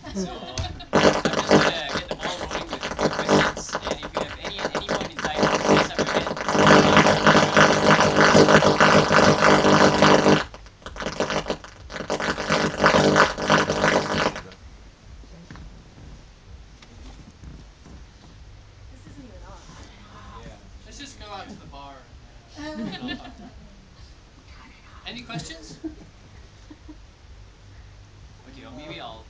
So I'm just gonna get the ball rolling with your questions, and if you have any at any point in time, raise up your hand, and we'll bring you up. This isn't even on. Yeah, Let's shouldn't just be go out weird. to the bar and we can all talk. Any questions? Okay, or maybe I'll.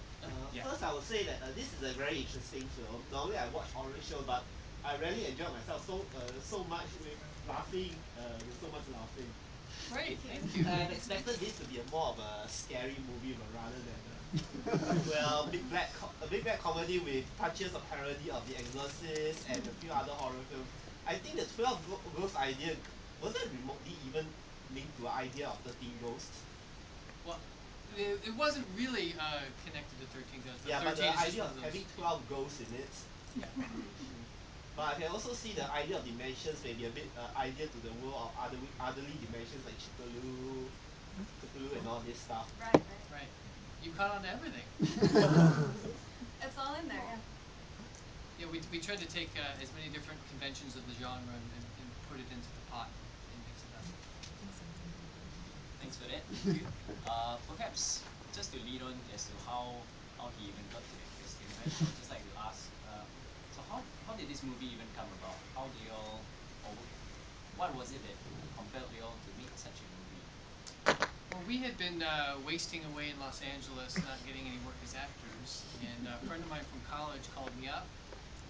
Yeah. First, I would say that this is a very interesting film. Normally, I watch horror show, but I really enjoyed myself so much with laughing. With so much laughing. Great, thank you. I have expected this to be a more of a scary movie, but rather than a big black comedy with touches of parody of The Exorcist and a few other horror films. I think the 12 Ghost idea was it remotely even linked to an idea of 13 Ghosts? Well, it wasn't really connected to 13 Ghosts, but Yeah, but 13 the is just idea one of of having those. 12 ghosts in it. Yeah. But I can also see the idea of dimensions maybe a bit idea to the world of otherly dimensions like Chickaloo, and all this stuff. Right, right. Right. You caught on to everything. It's all in there, yeah. Yeah, we tried to take as many different conventions of the genre and put it into the pot and mix it up. Thanks for that. Perhaps just to lead on as to how he even got to that question, right? I would just like to ask. So how did this movie even come about? How do y'all, or what was it that compelled y'all to make such a movie? Well, we had been wasting away in Los Angeles, not getting any work as actors, and a friend of mine from college called me up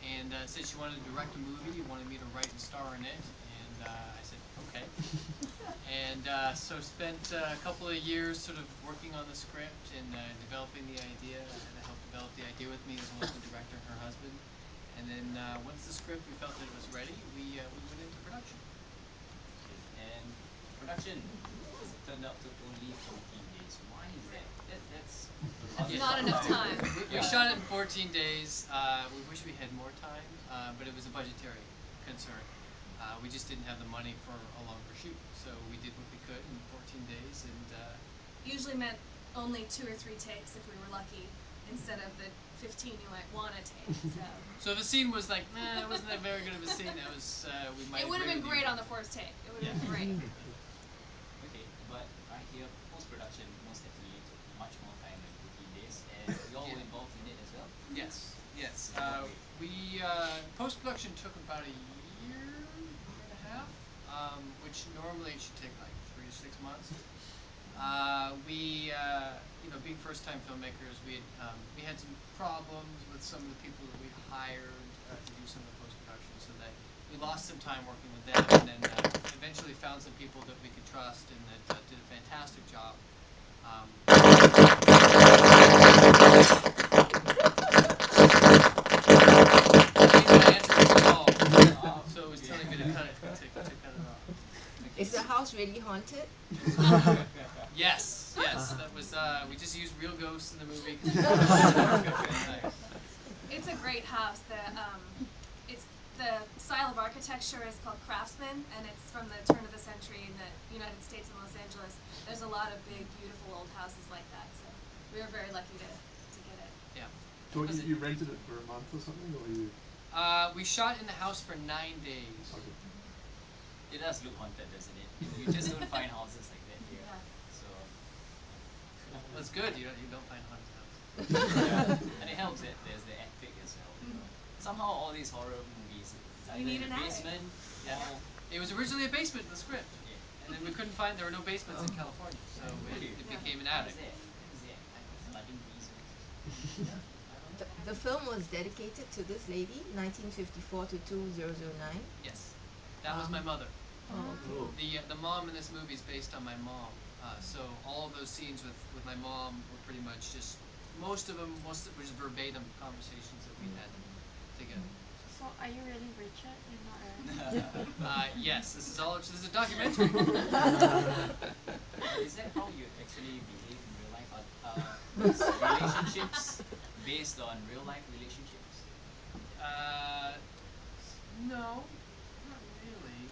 and said she wanted to direct a movie, wanted me to write and star in it, and I said, okay. And so spent a couple of years sort of working on the script and developing the idea. Etta helped develop the idea with me as well as the director and her husband. And then once the script, we felt that it was ready, we went into production. Okay, and production, as it turned out, took only 14 days. Why is that? That's That's rather not short enough time. time. We Yeah. shot it in 14 days. We wish we had more time, but it was a budgetary concern. We just didn't have the money for a longer shoot, so we did what we could in 14 days, and Usually meant only 2 or 3 takes if we were lucky, instead of the 15 you might want to take. so if a scene was like, nah, it wasn't that very good of a scene. That was we might. It would have agree been with you. great on the first take. It would Yeah. have been great. Okay, but I hear post production most definitely took much more time than 14 days, and you all were Yeah. involved in it as well. Yes. Yes. In what way? We post production took about a year and a half, which normally it should take like 3 to 6 months. Being first-time filmmakers, we had some problems with some of the people that we hired to do some of the post-production, so that we lost some time working with them, and then eventually found some people that we could trust and that did a fantastic job. Answering the call, so it was Okay. telling me to cut it to cut it off. Okay. Is the house really haunted? Yes, yes, that was. We just used real ghosts in the movie. Nice. It's a great house. It's the style of architecture is called Craftsman, and it's from the turn of the century in the United States and Los Angeles. There's a lot of big, beautiful old houses like that. So we were very lucky to get it. Yeah. So you rented it for a month or something, or you? We shot in the house for 9 days. Okay. It does look haunted, doesn't it? You just don't find houses like that here. Yeah. So, Well, that's good. You don't find haunted houses. yeah, and it helps that there's the attic as well. You know, somehow all these horror movies, it's either need in the an attic. basement Yeah. or It was originally a basement in the script, yeah. and then we couldn't find. There were no basements in California, so Really? it Yeah. became an Why is attic. that? Why is that? Like flooding reasons or something? Yeah, I don't know. The film was dedicated to this lady, 1954 to 2009. Yes, that was my mother. Oh, okay. Oh. The mom in this movie is based on my mom. So all of those scenes with my mom were pretty much just most of it was verbatim conversations that we had together. So are you really Richard? You're not Yes, this is a documentary. But is that how you actually behave in real life? Are these relationships based on real life relationships? uh, no, not really.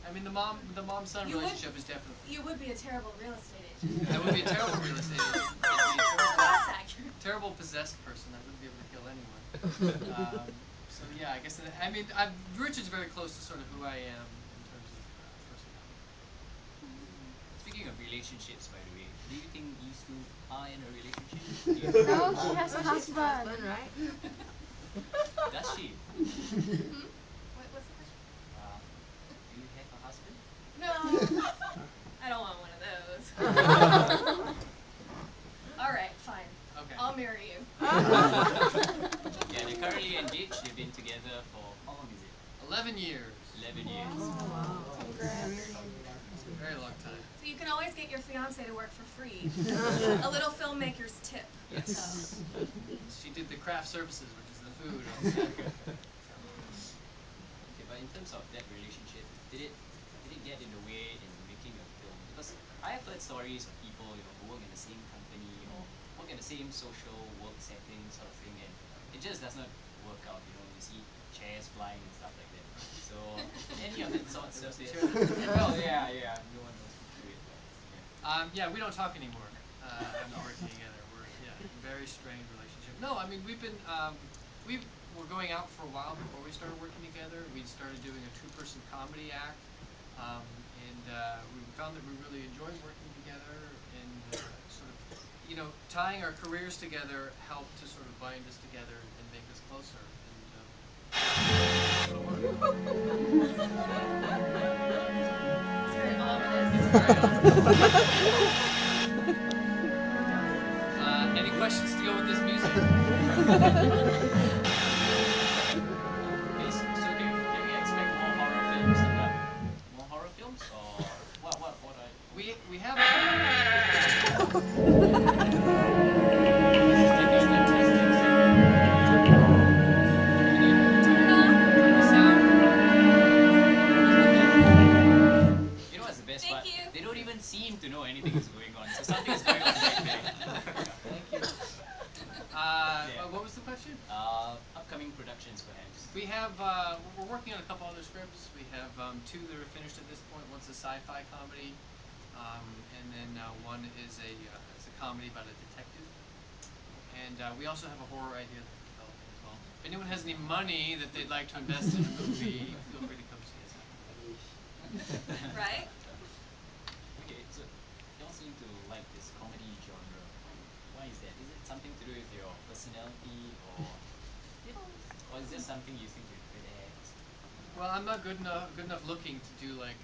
I mean, the mom son You would- relationship is definitely. You would be a terrible real estate agent. I would be a terrible real estate agent. I'd be a terrible, That's accurate. terrible possessed person. I wouldn't be able to kill anyone. So yeah, I guess. I mean, Richard's very close to sort of who I am in terms of personality. Speaking of relationships, by the way, do you think these two are in a relationship? Do you No, she has a Well, she's husband. right? Does she? What's the question? Do you have a husband? No. I don't want one of those. All right, fine. Okay. I'll marry you. Yeah, they're currently engaged. They've been together for how long is it? 11 years. 11 years. Oh, wow. Congrats. Very long time. So you can always get your fiance to work for free. A little filmmaker's tip. Yes. She did the craft services, which is the food on set. Okay, but in terms of that relationship, did it get in the way in making a film? Because I have heard stories of people, who work in the same company or work in the same social work setting sort of thing, and it just does not work out. You see chairs flying and stuff like that. So any of that sorts of this. Well, yeah, no one will speak to it, but yeah. Yeah, we don't talk anymore. I'm not working together. We're very strained relationship. No, I mean we've been we were going out for a while before we started working together. We started doing a two-person comedy act, and we found that we really enjoyed working together and sort of tying our careers together helped to sort of bind us together and make us closer. And It's very ominous. it's very ominous. Any questions to go with this music? Okay, can we expect more horror films to come? More horror films, or what are We have. This is like a testing segment. Turn it off. Turn the sound. You know what's the best Thank part? you. They don't even seem to know anything is going on. So something is going on back there. Thank you. Yeah. What was the question? Upcoming productions, perhaps. We have. We're working on a couple other scripts. We have two that are finished at this point. One's a sci-fi comedy, and then one is a comedy about a detective. And we also have a horror idea that we're developing as well. If anyone has any money that they'd like to invest in a movie, feel free to come see us after. Right? Okay, so y'all seem to like this comedy genre. Why is that? Is it something to do with your personality, or is this something you think you're good at, or something? Well, I'm not good enough looking to do like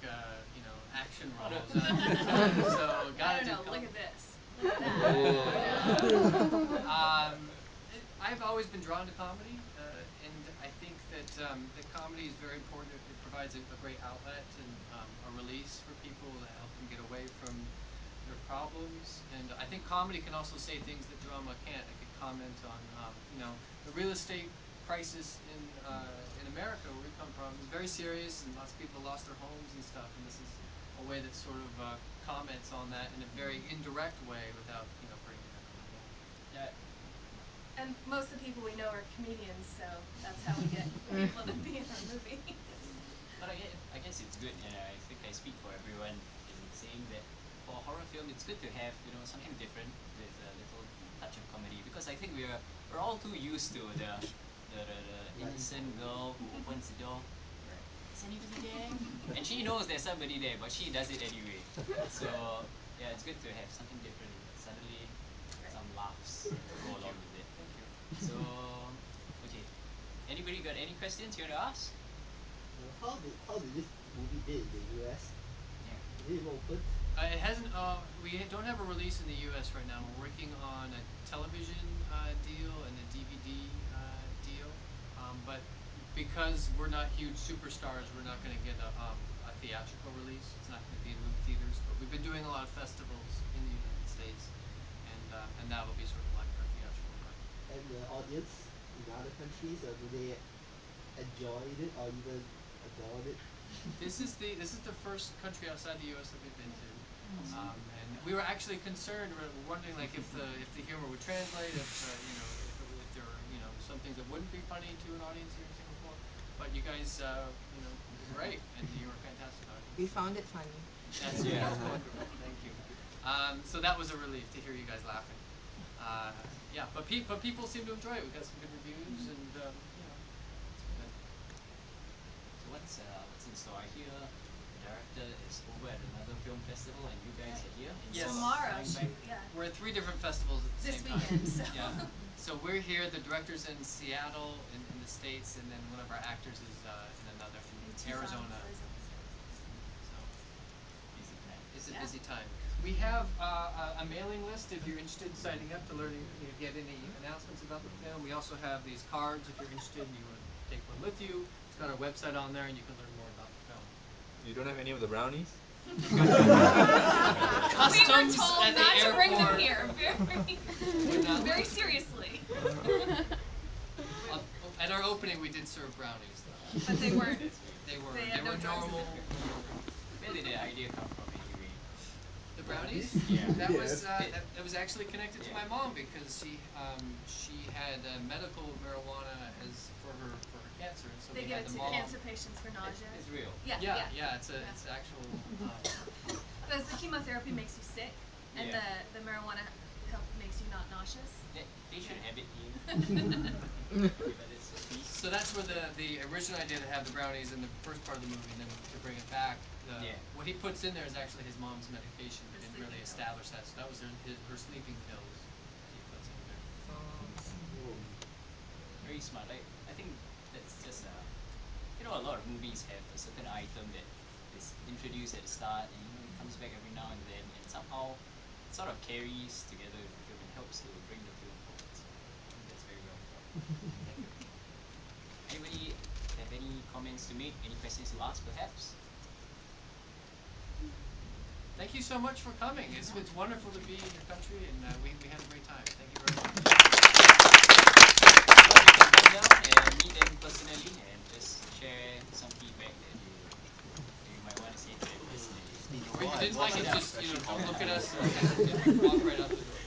action Oh, no. roles. So I gotta don't do know. Look comedy. at this. Look at that. I've always been drawn to comedy, and I think that comedy is very important. It provides a great outlet and a release for people to help them get away from their problems. And I think comedy can also say things that drama can't. It can comment on, the real estate crisis in America, where we come from, is very serious, and lots of people lost their homes and stuff. And this is a way that sort of comments on that in a very indirect way without bringing them to the wall. Yeah. And most of the people we know are comedians, so that's how we get people to be in our movie. But I guess it's good, and I think I speak for everyone in saying that for a horror film, it's good to have something different with a little touch of comedy, because I think we're all too used to the innocent girl who opens the door. Is anybody there? And she knows there's somebody there, but she does it anyway. So yeah, it's good to have something different, and suddenly some laughs go along with it. Thank you. So okay, anybody got any questions you want to ask? How did this movie did in the US? Yeah. Is it even open? It hasn't. We don't have a release in the U.S. right now. We're working on a television deal and a DVD deal, but because we're not huge superstars, we're not going to get a theatrical release. It's not going to be in movie theaters. But we've been doing a lot of festivals in the United States, and that'll be sort of like our theatrical run. And the audience in other countries, do they enjoy it or even adore it? This is the first country outside the U.S. that we've been to, and we were actually concerned. We were wondering like if the humor would translate, if there were some things that wouldn't be funny to an audience here in Singapore. But you guys, did great, and you were fantastic We audience. found it funny. Yeah. That's wonderful. Thank you. So that was a relief to hear you guys laughing. Yeah, but people seem to enjoy it. We got some good reviews, and it's been good. So what's in store? I hear the director is over at another film festival, and you guys are here. Yes. Tomorrow, Flying back. yeah. We're at 3 different festivals at the This same weekend. time. So. Yeah. So we're here. The director's in Seattle, in the States, and then one of our actors is in another in Tucson, Arizona. So Busy time. it's a Yeah. busy time. We have a mailing list if you're interested in signing up to get any announcements about the film. We also have these cards if you're interested and you want to take one with you. It's got our website on there, and you can learn more about the film. You don't have any of the brownies? We were Customs told at the not to bring them airport here. would not Very let- seriously. At our opening, we did serve brownies, though. But they weren't. That's weird. They were They had no choice. normal. Where did the idea come from anyway? The brownies? Yeah. That was Yes. that was actually connected to Yeah. my mom because she had medical marijuana as for her cancer, and so They we give had it the to mom. cancer patients for nausea. It's real. Yeah, it's actual. Because the chemotherapy makes you sick, and Yeah. the marijuana makes you not nauseous. They should have it here. Yeah. But it's a feast. So that's where the original idea to have the brownies in the first part of the movie, and then to bring it back. Yeah. What he puts in there is actually his mom's medication. We The didn't really sleeping establish that, so that was her sleeping pills he puts in there. Very smart. I think that's just a lot of movies have a certain item that is introduced at the start, and it comes back every now and then, and somehow it sort of carries together with the film and helps to bring the film forward. So I think that's very well thought. Anybody have any comments to make? Any questions to ask, perhaps? Thank you so much for coming. It's wonderful to be in your country, and we had a great time. Thank you very much. Well, you can come down and meet them personally and just share some feedback that you might want to say to them personally. Or you didn't like it, just don't look at us Yeah. and walk right out the door.